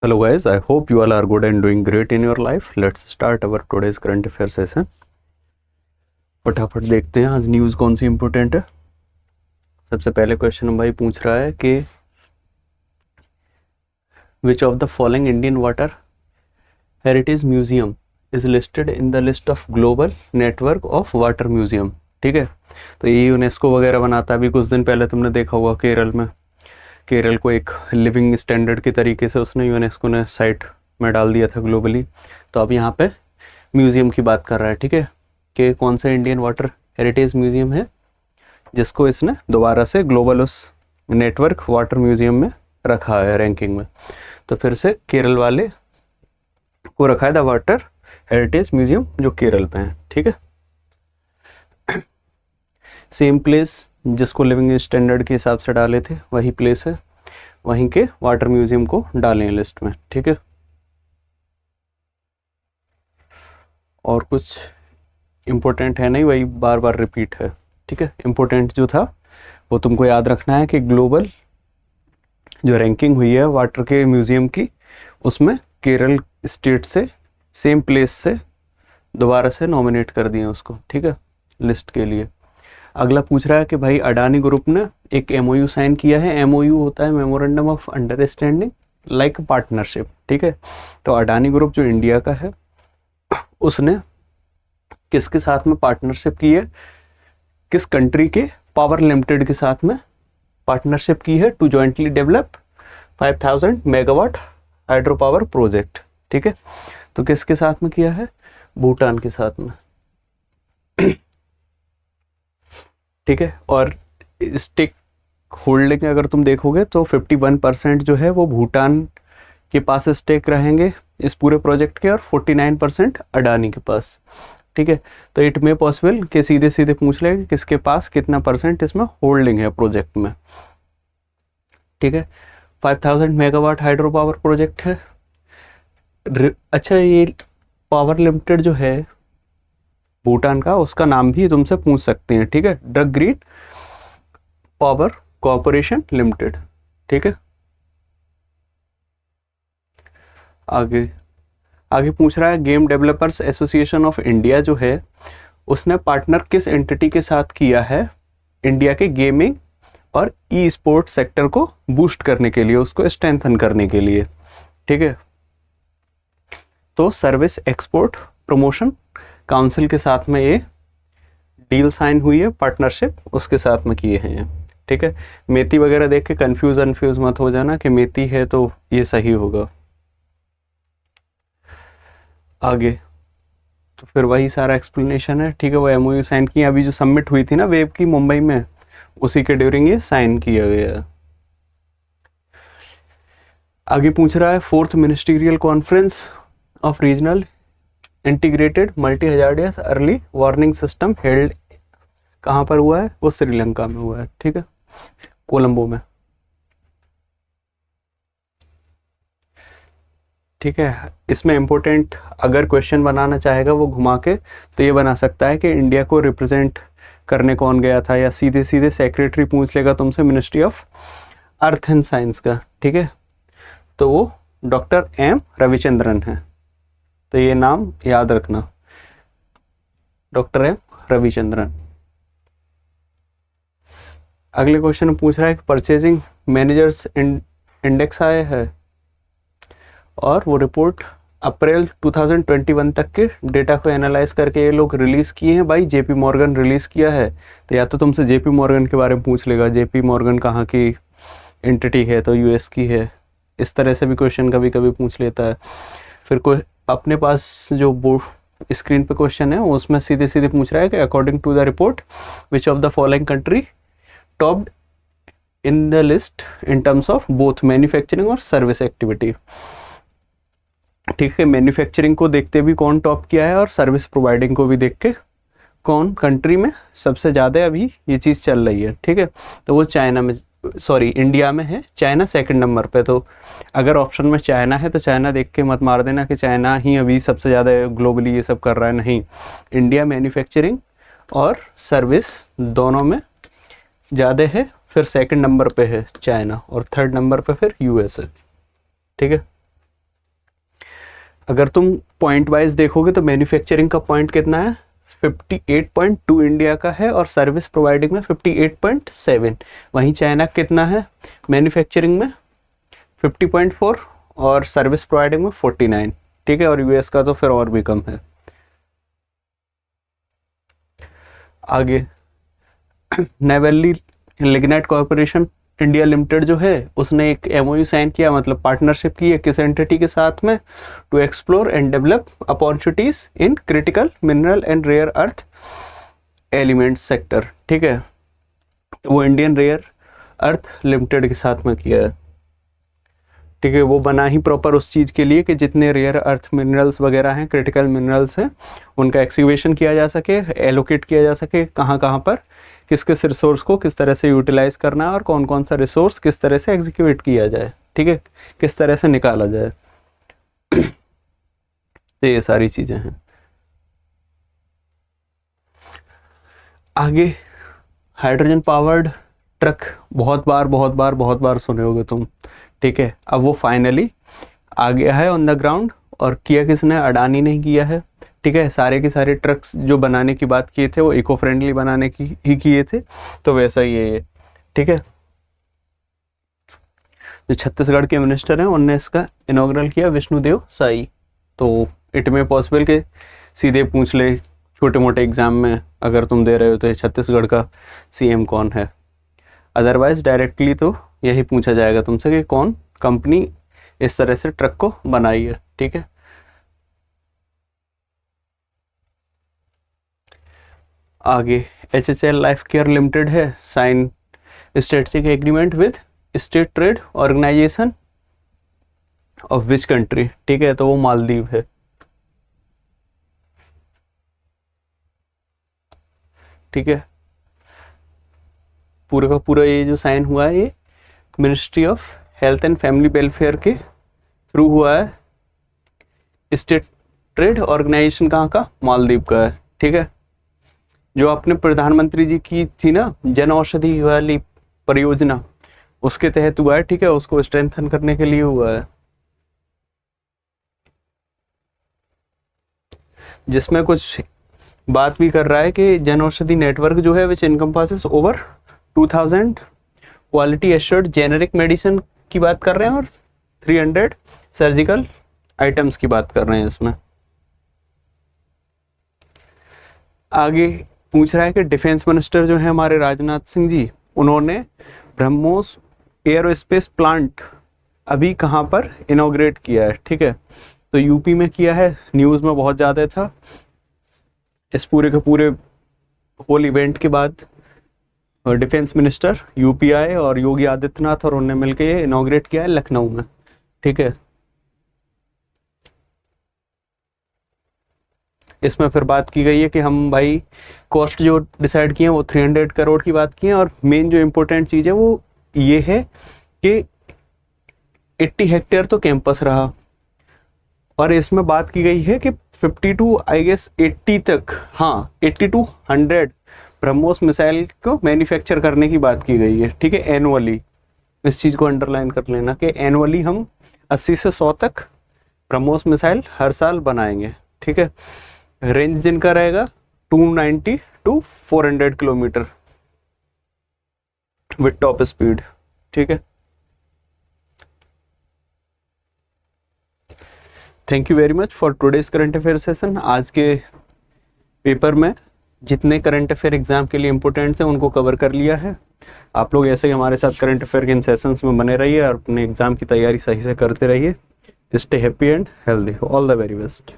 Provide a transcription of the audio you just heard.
Hello guys, I hope you all are good and doing great in your life. Let's start our today's current affair session. फटाफट देखते हैं आज news कौन सी important है। सबसे पहले क्वेश्चन भाई पूछ रहा है कि विच of the following Indian water heritage museum is listed in the list of global network of water museum. ठीक है, तो ये यूनेस्को वगैरह बनाता है। अभी कुछ दिन पहले तुमने देखा होगा केरल को एक लिविंग स्टैंडर्ड के तरीके से उसने यूनेस्को ने साइट में डाल दिया था ग्लोबली। तो अब यहाँ पे म्यूज़ियम की बात कर रहा है। ठीक है, कि कौन सा इंडियन वाटर हेरिटेज म्यूज़ियम है जिसको इसने दोबारा से ग्लोबल उस नेटवर्क वाटर म्यूज़ियम में रखा है रैंकिंग में। तो फिर से केरल वाले को रखा है द वाटर हेरिटेज म्यूज़ियम जो केरल पे है। ठीक है, सेम प्लेस जिसको लिविंग स्टैंडर्ड के हिसाब से डाले थे वही प्लेस है, वहीं के वाटर म्यूजियम को डालें लिस्ट में। ठीक है, और कुछ इम्पोर्टेंट है नहीं, वही बार बार रिपीट है। ठीक है, इम्पोर्टेंट जो था वो तुमको याद रखना है कि ग्लोबल जो रैंकिंग हुई है वाटर के म्यूजियम की, उसमें केरल स्टेट से सेम प्लेस से दोबारा से नॉमिनेट कर दिए उसको। ठीक है, लिस्ट के लिए। अगला पूछ रहा है कि भाई अडानी ग्रुप ने एक एमओयू साइन किया है। एमओयू होता है memorandum of understanding like partnership. ठीक है, तो अडानी ग्रुप जो इंडिया का है उसने किसके साथ में पार्टनरशिप की है, किस कंट्री के पावर लिमिटेड के साथ में पार्टनरशिप की है to jointly develop 5000 megawatt hydro power project. ठीक है, तो किसके साथ में किया है, भूटान के साथ में। ठीक है, और स्टेक होल्डिंग अगर तुम देखोगे तो 51% जो है वो भूटान के पास स्टेक रहेंगे इस पूरे प्रोजेक्ट के, और 49% अडानी के पास। ठीक है, तो इट मे पॉसिबल कि सीधे सीधे पूछ ले किसके पास कितना परसेंट इसमें होल्डिंग है प्रोजेक्ट में। ठीक है, 5000 मेगावाट हाइड्रो पावर प्रोजेक्ट है। अच्छा, ये पावर लिमिटेड जो है भूटान का, उसका नाम भी तुमसे पूछ सकते हैं। ठीक है, drug green power corporation limited. ठीक है, आगे पूछ रहा है game developers association of India जो है उसने पार्टनर किस एंटिटी के साथ किया है इंडिया के गेमिंग और ई स्पोर्ट्स सेक्टर को बूस्ट करने के लिए, उसको स्ट्रेंथन करने के लिए। ठीक है, तो सर्विस एक्सपोर्ट प्रमोशन काउंसिल के साथ में ये डील साइन हुई है, पार्टनरशिप उसके साथ में किए हैं। ठीक है, मेती वगैरह देख के कंफ्यूज मत हो जाना कि मेती है तो ये सही होगा। आगे तो फिर वही सारा एक्सप्लेनेशन है। ठीक है, वो एमओयू साइन की अभी जो सबमिट हुई थी ना वेब की मुंबई में, उसी के ड्यूरिंग ये साइन किया गया। आगे पूछ रहा है 4th ministerial conference of regional integrated multi hazardous early warning system held कहाँ पर हुआ है, वो श्रीलंका में हुआ है। ठीक है, कोलंबो में। ठीक है, इसमें इम्पोर्टेंट अगर क्वेश्चन बनाना चाहेगा वो घुमा के तो ये बना सकता है कि इंडिया को रिप्रेजेंट करने कौन गया था, या सीधे सीधे सेक्रेटरी पूछ लेगा तुमसे ministry of earth and science का। ठीक है, तो वो डॉक्टर एम रविचंद्रन है, तो ये नाम याद रखना, डॉक्टर एम रविचंद्रन। अगले क्वेश्चन में पूछ रहा है कि परचेजिंग मैनेजर्स इंडेक्स आया है और वो रिपोर्ट अप्रैल 2021 तक के डेटा को एनालाइज करके ये लोग रिलीज़ किए हैं। भाई जेपी मॉर्गन रिलीज़ किया है, तो या तो तुमसे जेपी मॉर्गन के बारे में पूछ लेगा, जेपी मॉर्गन कहाँ की एंटिटी है, तो यूएस की है। इस तरह से भी क्वेश्चन कभी कभी पूछ लेता है। फिर कोई अपने पास जो बोर्ड स्क्रीन पे क्वेश्चन है उसमें सीधे सीधे पूछ रहा है कि according to the report which of the following country topped in the list in terms of both manufacturing और सर्विस एक्टिविटी। ठीक है, मैन्युफैक्चरिंग को देखते भी कौन टॉप किया है और सर्विस प्रोवाइडिंग को भी देख के कौन कंट्री में सबसे ज़्यादा अभी ये चीज़ चल रही है। ठीक है, तो वो इंडिया में है, चाइना सेकंड नंबर पे। तो अगर ऑप्शन में चाइना है तो चाइना देख के मत मार देना कि चाइना ही अभी सबसे ज़्यादा ग्लोबली ये सब कर रहा है। नहीं, इंडिया मैन्युफैक्चरिंग और सर्विस दोनों में ज़्यादा है, फिर सेकंड नंबर पे है चाइना और थर्ड नंबर पे फिर यूएस है। ठीक है, अगर तुम पॉइंट वाइज देखोगे तो मैन्युफैक्चरिंग का पॉइंट कितना है, 58.2 इंडिया का है, और सर्विस प्रोवाइडिंग में 58.7। वहीं चाइना कितना है मैन्युफैक्चरिंग में, 50.4, और सर्विस प्रोवाइडिंग में 49। ठीक है, और यूएस का तो फिर और भी कम है। आगे Neyveli lignite corporation India limited जो है उसने एक एमओयू साइन किया, मतलब पार्टनरशिप की है किस एंटिटी के साथ में, to explore and develop opportunities in critical mineral and rare earth elements sector. ठीक है, तो वो इंडियन रेयर अर्थ लिमिटेड के साथ में किया है। ठीक है, वो बना ही प्रॉपर उस चीज़ के लिए कि जितने रेयर अर्थ मिनरल्स वगैरह हैं, क्रिटिकल मिनरल्स हैं, उनका एक्सकेवेशन किया जा सके, एलोकेट किया जा सके, कहाँ कहाँ पर किस किस रिसोर्स को किस तरह से यूटिलाइज करना है और कौन कौन सा रिसोर्स किस तरह से एग्जीक्यूट किया जाए। ठीक है, किस तरह से निकाला जाए। तो ये सारी चीज़ें हैं। आगे हाइड्रोजन पावर्ड ट्रक बहुत बार सुने होगे तुम। ठीक है, अब वो फाइनली आ गया है ऑन द ग्राउंड, और किया किसने, अडानी ने किया है। ठीक है, सारे के सारे ट्रक्स जो बनाने की बात किए थे वो इको फ्रेंडली बनाने की ही किए थे, तो वैसा ही है ये। ठीक है, जो छत्तीसगढ़ के मिनिस्टर हैं उनने इसका इनॉग्रल किया, विष्णुदेव साई। तो इट में पॉसिबल के सीधे पूछ ले छोटे मोटे एग्जाम में, अगर तुम दे रहे हो तो छत्तीसगढ़ का सीएम कौन है। अदरवाइज डायरेक्टली तो यही पूछा जाएगा तुमसे कि कौन कंपनी इस तरह से ट्रक को बनाई है। ठीक है, आगे HHL लाइफ केयर लिमिटेड है, sign strategic agreement with state trade organization of which country. ठीक है, तो वो मालदीव है। ठीक है, पूरा का पूरा ये जो साइन हुआ है ये ministry of health and family welfare के थ्रू हुआ है। स्टेट ट्रेड ऑर्गेनाइजेशन कहाँ का, मालदीव का है। ठीक है, जो अपने प्रधानमंत्री जी की थी ना जन औषधि वाली परियोजना, उसके तहत हुआ है। ठीक है, उसको स्ट्रेंथन करने के लिए हुआ है, जिसमें कुछ बात भी कर रहा है कि जन औषधि नेटवर्क जो है which encompasses over 2000 quality assured generic medicine की बात कर रहे हैं, और 300 सर्जिकल आइटम्स की बात कर रहे हैं इसमें। आगे पूछ रहा है कि डिफेंस मिनिस्टर जो है हमारे राजनाथ सिंह जी, उन्होंने ब्रह्मोस एयरोस्पेस प्लांट अभी कहाँ पर इनॉग्रेट किया है। ठीक है, तो यूपी में किया है, न्यूज़ में बहुत ज़्यादा था। इस पूरे के पूरे होल इवेंट के बाद डिफेंस मिनिस्टर यूपी आए और योगी आदित्यनाथ और उन्होंने मिलकर ये इनॉग्रेट किया है लखनऊ में। ठीक है, इसमें फिर बात की गई है कि हम भाई कॉस्ट जो डिसाइड किए हैं वो 300 करोड़ की बात की है, और मेन जो इम्पोर्टेंट चीज़ है वो ये है कि 80 हेक्टेयर तो कैंपस रहा, और इसमें बात की गई है कि 52 आई गेस 80 तक, हाँ 80 to 100 ब्रह्मोस मिसाइल को मैन्युफैक्चर करने की बात की गई है। ठीक है, एनुअली, इस चीज़ को अंडरलाइन कर लेना कि एनुअली हम 80 से 100 तक ब्रह्मोस मिसाइल हर साल बनाएंगे। ठीक है, रेंज जिनका रहेगा 290 to 400 kilometre with top speed. ठीक है, thank you very much for today's current affair session. आज के पेपर में जितने करंट अफेयर एग्जाम के लिए इंपॉर्टेंट थे उनको कवर कर लिया है। आप लोग ऐसे ही हमारे साथ करंट अफेयर के इन सेशंस में बने रहिए और अपने एग्जाम की तैयारी सही से करते रहिए। Stay happy and healthy, all the very best.